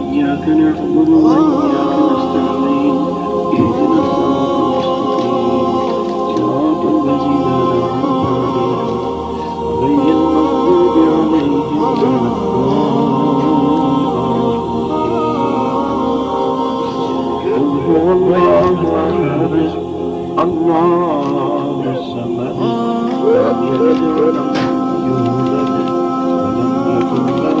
إياك نعبد وإياك نستعين اهدنا الصراط المستقيم صراط الذين أنعمت عليهم غير المغضوب عليهم ولا الضالين. قل هو الله أحد الله الصمد لم يلد ولم يولد ولم يكن له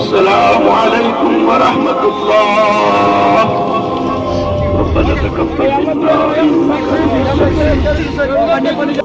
السلام عليكم ورحمة الله. ربنا تقبل منا إنك أنت السميع العليم.